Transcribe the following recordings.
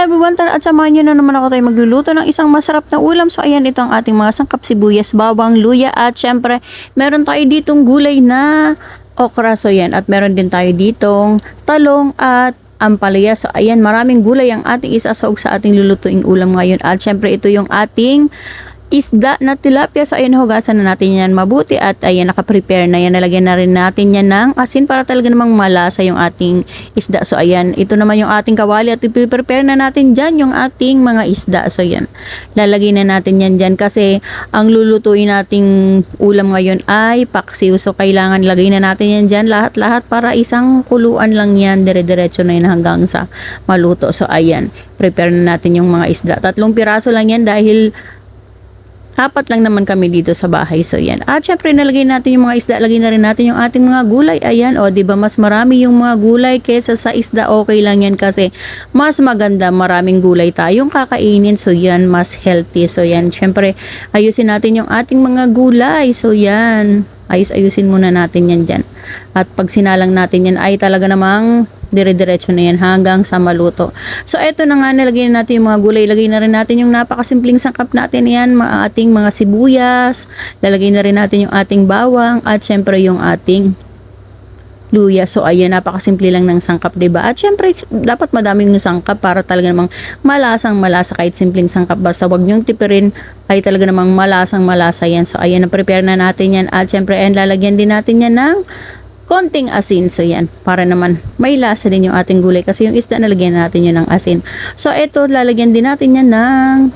everyone, tara at samahan nyo na naman ako tayo magluluto ng isang masarap na ulam. So ayan, ito ang ating mga sangkap, sibuyas, bawang, luya at syempre meron tayo ditong gulay na okra. So yan, at meron din tayo ditong talong at ampalaya. So ayan, maraming gulay ang ating isasawag sa ating lulutuing ulam ngayon. At syempre ito yung ating isda na tilapia. So ayan, hugasan na natin yan mabuti at ayan, nakaprepare na yan. Nalagyan na rin natin yan ng asin para talaga namang malasa yung ating isda. So ayan, ito naman yung ating kawali at i-prepare na natin dyan yung ating mga isda. So yan, lalagay na natin yan dyan kasi ang lulutuin nating ulam ngayon ay paksiw. So kailangan lagay na natin yan dyan lahat-lahat para isang kuluan lang yan. Dire-diretso na yan hanggang sa maluto. So ayan, prepare na natin yung mga isda. 3 piraso lang yan dahil apat lang naman kami dito sa bahay. So yan. At syempre nalagay natin yung mga isda, lagay na rin natin yung ating mga gulay. Ayan, o di ba mas marami yung mga gulay kaysa sa isda. Okay lang yan kasi mas maganda, maraming gulay tayong kakainin. So yan, mas healthy. So yan, syempre ayusin natin yung ating mga gulay. So yan, ayusin muna natin yan dyan. At pag sinalang natin yan ay talaga namang dire-diretso na yan hanggang sa maluto. So eto na nga, nilagay na natin yung mga gulay. Lagay na rin natin yung napakasimpleng sangkap natin yan, ating mga sibuyas. Lalagay na rin natin yung ating bawang at syempre yung ating luya. So ayan, napakasimple lang ng sangkap, diba? At syempre dapat madaming sangkap para talaga namang malasang malasa. Kahit simpleng sangkap, basta wag nyong tipirin, ay talaga namang malasang malasa yan. So ayan, na-prepare na natin yan. At syempre ayan, lalagyan din natin yan ng konting asin. So yan, para naman may lasa din yung ating gulay kasi yung isda nalagyan natin yun ng asin. So ito, lalagyan din natin yan ng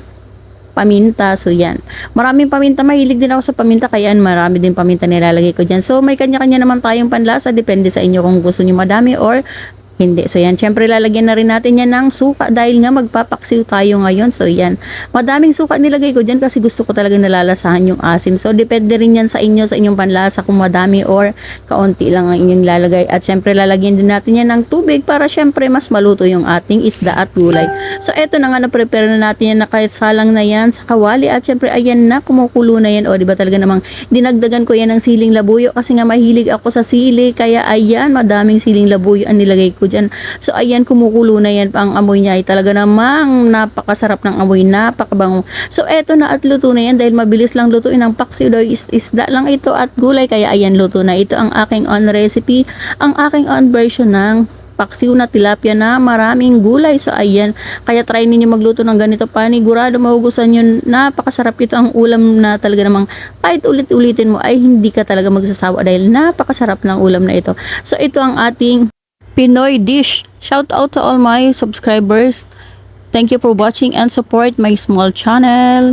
paminta. So yan, maraming paminta, mahilig din ako sa paminta kaya marami din paminta nilalagay ko dyan. So may kanya-kanya naman tayong panlasa, depende sa inyo kung gusto nyo madami or hindi. So yan, syempre lalagyan na rin natin yan ng suka dahil nga magpapaksiw tayo ngayon. So yan, madaming suka nilagay ko dyan kasi gusto ko talaga nalalasahan yung asim. So depende rin yan sa inyo, sa inyong panlasa kung madami or kaunti lang ang inyong lalagay. At syempre lalagyan din natin yan ng tubig para syempre mas maluto yung ating isda at gulay. So eto na nga, na-prepare na natin yan, nakasalang na yan sa kawali at syempre ayan na, kumukulo na yan. O diba talaga namang dinagdagan ko yan ng siling labuyo kasi nga mahilig ako sa sili, kaya ayan, madaming siling labuyo ang nilagay ko dyan. So ayan, kumukulo na yan. Ang amoy niya ay talaga namang napakasarap ng amoy, napakabango. So eto na at luto na yan dahil mabilis lang lutuin ang paksiw daw, isda lang ito at gulay, kaya ayan, luto na. Ito ang aking on recipe, ang aking on version ng paksiw na tilapia na maraming gulay. So ayan, kaya try ninyo magluto ng ganito, panigurado mahugusan yun. Napakasarap ito, ang ulam na talaga namang kahit ulit-ulitin mo ay hindi ka talaga magsasawa dahil napakasarap ng ulam na ito. So ito ang ating Pinoy dish. Shout out to all my subscribers. Thank you for watching and support my small channel.